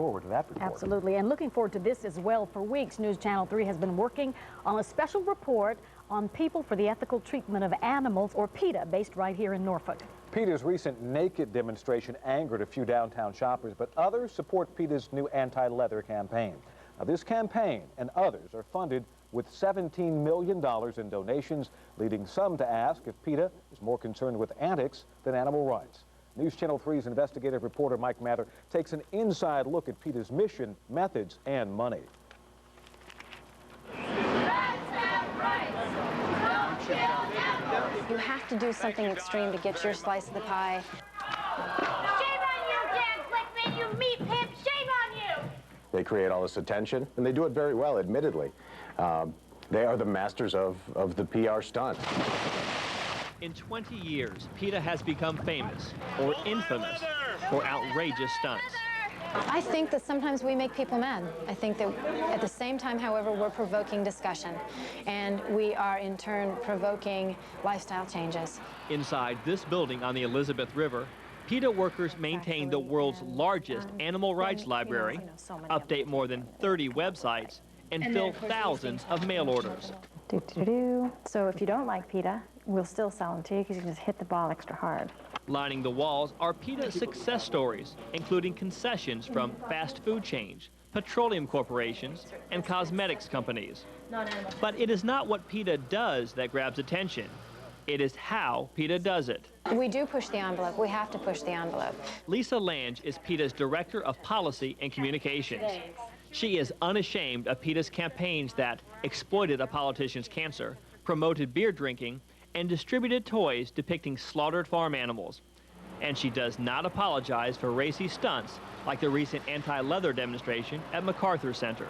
forward to that report. Absolutely, and looking forward to this as well. For weeks, News Channel 3 has been working on a special report on People for the Ethical Treatment of Animals, or PETA, based right here in Norfolk. PETA's recent naked demonstration angered a few downtown shoppers, but others support PETA's new anti-leather campaign. Now, this campaign and others are funded with $17 million in donations, leading some to ask if PETA is more concerned with antics than animal rights. News Channel 3's investigative reporter Mike Mather takes an inside look at PETA's mission, methods, and money. You have to do something extreme to get your slice of the pie. Shame on you, Dan Glickman, you meat pimp! Shame on you! They create all this attention, and they do it very well, admittedly. They are the masters of the PR stunt. In 20 years, PETA has become famous, or infamous, for outrageous stunts. I think that sometimes we make people mad. I think that at the same time, however, we're provoking discussion, and we are in turn provoking lifestyle changes. Inside this building on the Elizabeth River, PETA workers maintain the world's largest animal rights library, update more than 30 websites, and fill thousands of mail orders. So if you don't like PETA, we'll still sell them to you because you can just hit the ball extra hard. Lining the walls are PETA success stories, including concessions from fast food chains, petroleum corporations, and cosmetics companies. But it is not what PETA does that grabs attention. It is how PETA does it. We do push the envelope. We have to push the envelope. Lisa Lange is PETA's Director of Policy and Communications. She is unashamed of PETA's campaigns that exploited a politician's cancer, promoted beer drinking, and distributed toys depicting slaughtered farm animals. And she does not apologize for racy stunts like the recent anti-leather demonstration at MacArthur Center.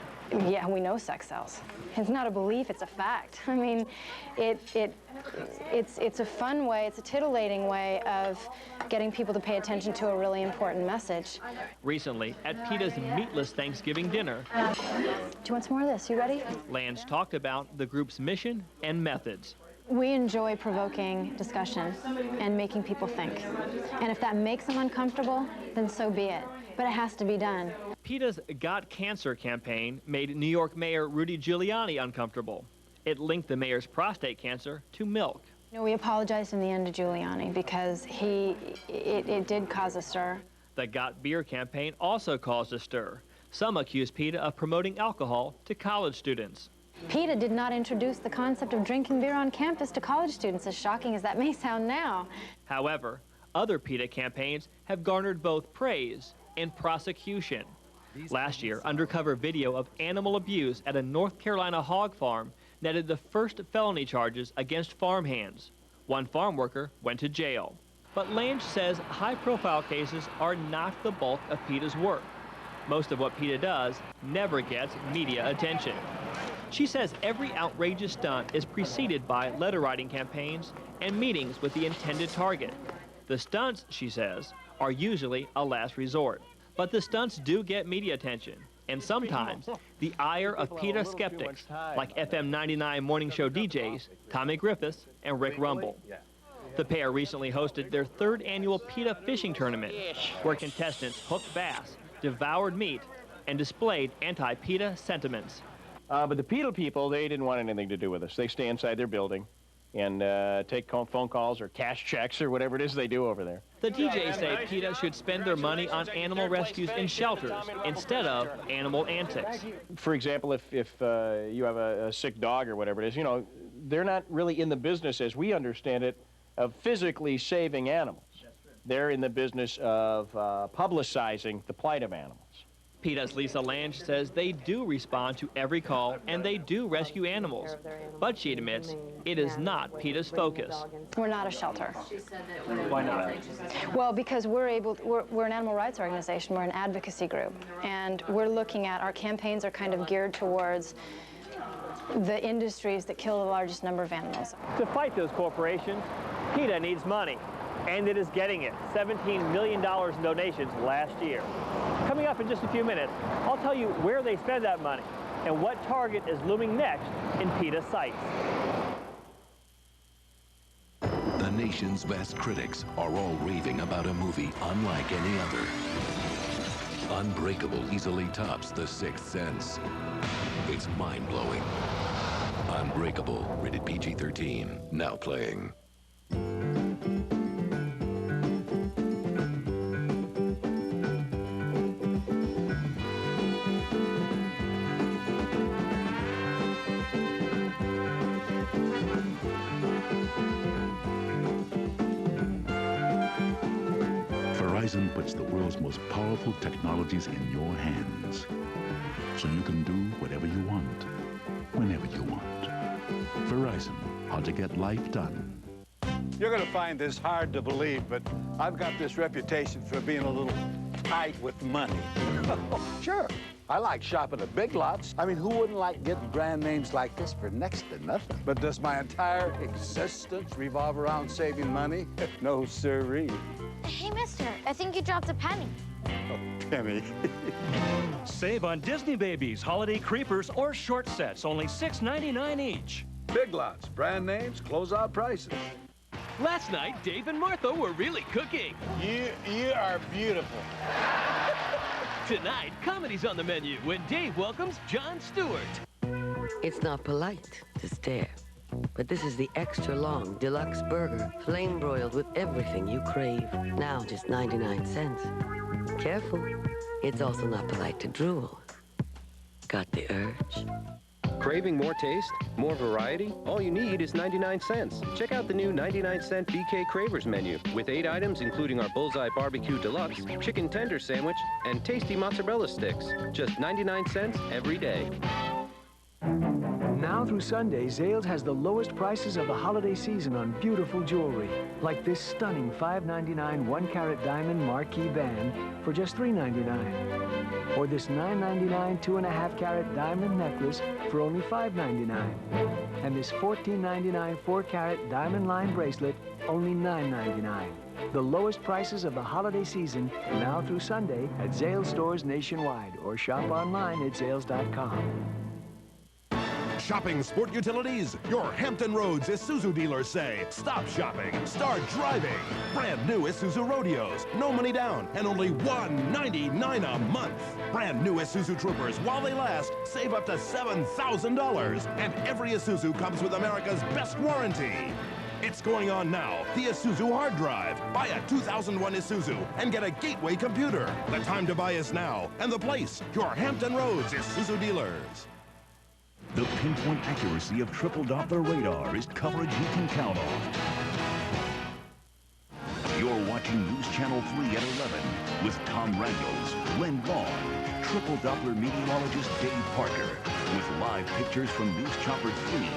Yeah, we know sex sells. It's not a belief, it's a fact. I mean, it's a fun way, it's a titillating way of getting people to pay attention to a really important message. Recently, at PETA's meatless Thanksgiving dinner, Do you want some more of this? You ready? Lange talked about the group's mission and methods. We enjoy provoking discussion and making people think. And if that makes them uncomfortable, then so be it. But it has to be done. PETA's Got Cancer campaign made New York Mayor Rudy Giuliani uncomfortable. It linked the mayor's prostate cancer to milk. You know, we apologized in the end to Giuliani because it did cause a stir. The Got Beer campaign also caused a stir. Some accused PETA of promoting alcohol to college students. PETA did not introduce the concept of drinking beer on campus to college students, as shocking as that may sound now. However, other PETA campaigns have garnered both praise and prosecution. Last year, undercover video of animal abuse at a North Carolina hog farm netted the first felony charges against farmhands. One farm worker went to jail. But Lange says high-profile cases are not the bulk of PETA's work. Most of what PETA does never gets media attention. She says every outrageous stunt is preceded by letter-writing campaigns and meetings with the intended target. The stunts, she says, are usually a last resort. But the stunts do get media attention, and sometimes the ire of PETA skeptics, like FM 99 morning show DJs Tommy Griffiths and Rick Rumble. The pair recently hosted their third annual PETA fishing tournament, where contestants hooked bass, devoured meat, and displayed anti-PETA sentiments. But the PETA people, they didn't want anything to do with us. They stay inside their building and take phone calls or cash checks or whatever it is they do over there. The DJs say PETA should spend their money on animal rescues in shelters instead of animal antics. For example, if you have a sick dog or whatever it is, you know, they're not really in the business, as we understand it, of physically saving animals. They're in the business of publicizing the plight of animals. PETA's Lisa Lange says they do respond to every call and they do rescue animals. But she admits it is not PETA's focus. We're not a shelter. Why not? Well, because we're an animal rights organization, we're an advocacy group, and we're looking at, our campaigns are kind of geared towards the industries that kill the largest number of animals. To fight those corporations, PETA needs money, and it is getting it. $17 million in donations last year. Coming up in just a few minutes, I'll tell you where they spend that money and what target is looming next in PETA sights. The nation's best critics are all raving about a movie unlike any other. Unbreakable easily tops The Sixth Sense. It's mind-blowing. Unbreakable, rated PG-13, now playing. Verizon puts the world's most powerful technologies in your hands, so you can do whatever you want, whenever you want. Verizon, how to get life done. You're going to find this hard to believe, but I've got this reputation for being a little tight with money. Sure. I like shopping at Big Lots. I mean, who wouldn't like getting brand names like this for next to nothing? But does my entire existence revolve around saving money? No, sirree. Hey, mister, I think you dropped a penny. Oh, penny. Save on Disney Babies, holiday creepers, or short sets, only $6.99 each. Big Lots, brand names, closeout prices. Last night, Dave and Martha were really cooking. You are beautiful. Tonight, comedy's on the menu when Dave welcomes Jon Stewart. It's not polite to stare, but this is the extra long deluxe burger, flame broiled with everything you crave. Now just 99 cents. Careful, it's also not polite to drool. Got the urge? Craving more taste? More variety? All you need is 99 cents. Check out the new 99-cent BK Cravers menu with 8 items including our Bullseye Barbecue Deluxe, Chicken Tender Sandwich, and tasty mozzarella sticks. Just 99 cents every day. Now through Sunday, Zales has the lowest prices of the holiday season on beautiful jewelry, like this stunning $5.99 1-carat diamond marquee band for just $3.99. Or this $9.99 2.5-carat diamond necklace for only $5.99. And this $14.99 4-carat diamond line bracelet, only $9.99. The lowest prices of the holiday season now through Sunday at Zales stores nationwide or shop online at zales.com. Shopping sport utilities? Your Hampton Roads Isuzu dealers say, stop shopping, start driving. Brand new Isuzu Rodeos, no money down, and only $199 a month. Brand new Isuzu Troopers, while they last, save up to $7,000. And every Isuzu comes with America's best warranty. It's going on now. The Isuzu Hard Drive. Buy a 2001 Isuzu and get a gateway computer. The time to buy is now. And the place, your Hampton Roads Isuzu dealers. The pinpoint accuracy of triple Doppler radar is coverage you can count on. You're watching News Channel 3 at 11 with Tom Randalls, Glenn Vaughn, triple Doppler meteorologist Dave Parker, with live pictures from News Chopper 3.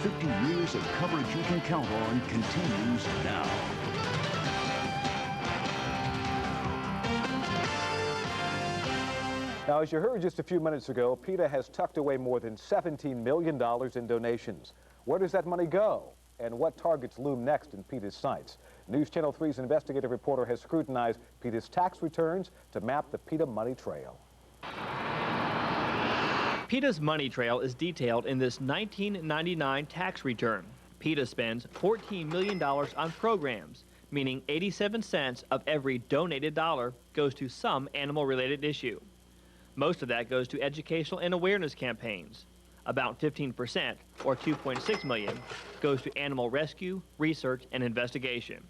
50 years of coverage you can count on continues now. Now, as you heard just a few minutes ago, PETA has tucked away more than $17 million in donations. Where does that money go? And what targets loom next in PETA's sights? News Channel 3's investigative reporter has scrutinized PETA's tax returns to map the PETA money trail. PETA's money trail is detailed in this 1999 tax return. PETA spends $14 million on programs, meaning 87 cents of every donated dollar goes to some animal-related issue. Most of that goes to educational and awareness campaigns. About 15%, or $2.6 million, goes to animal rescue, research, and investigation.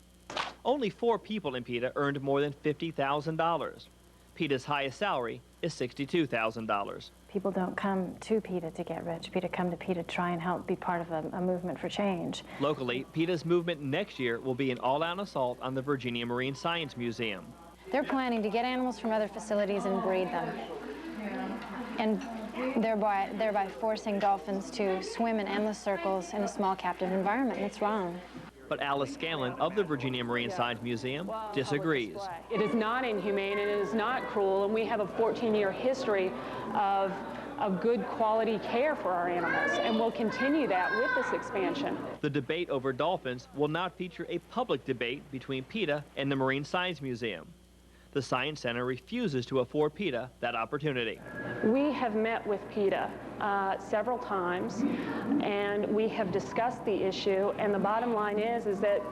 Only 4 people in PETA earned more than $50,000. PETA's highest salary is $62,000. People don't come to PETA to get rich. PETA come to PETA to try and help be part of a movement for change. Locally, PETA's movement next year will be an all-out assault on the Virginia Marine Science Museum. They're planning to get animals from other facilities and breed them, and thereby forcing dolphins to swim in endless circles in a small captive environment. That's wrong. But Alice Scanlon of the Virginia Marine Science Museum disagrees. It is not inhumane and it is not cruel, and we have a 14-year history of good quality care for our animals, and we'll continue that with this expansion. The debate over dolphins will not feature a public debate between PETA and the Marine Science Museum. The Science Center refuses to afford PETA that opportunity. We have met with PETA several times, and we have discussed the issue, and the bottom line is that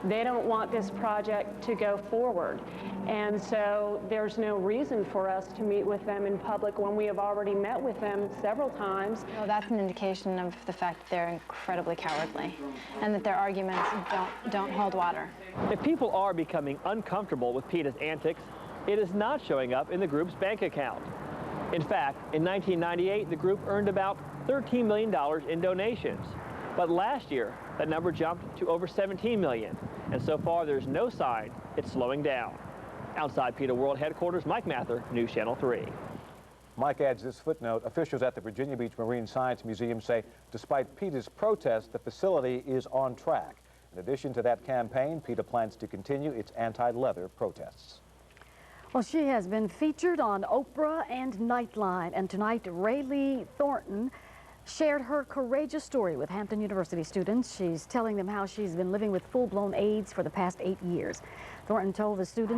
They don't want this project to go forward. And so there's no reason for us to meet with them in public when we have already met with them several times. Well, that's an indication of the fact that they're incredibly cowardly and that their arguments don't hold water. If people are becoming uncomfortable with PETA's antics, it is not showing up in the group's bank account. In fact, in 1998, the group earned about $13 million in donations. But last year, that number jumped to over $17 million. And so far, there's no sign it's slowing down. Outside PETA World Headquarters, Mike Mather, News Channel 3. Mike adds this footnote: officials at the Virginia Beach Marine Science Museum say despite PETA's protest, the facility is on track. In addition to that campaign, PETA plans to continue its anti-leather protests. Well, she has been featured on Oprah and Nightline, and tonight Rayleigh Thornton shared her courageous story with Hampton University students. She's telling them how she's been living with full-blown AIDS for the past 8 years. Thornton told the students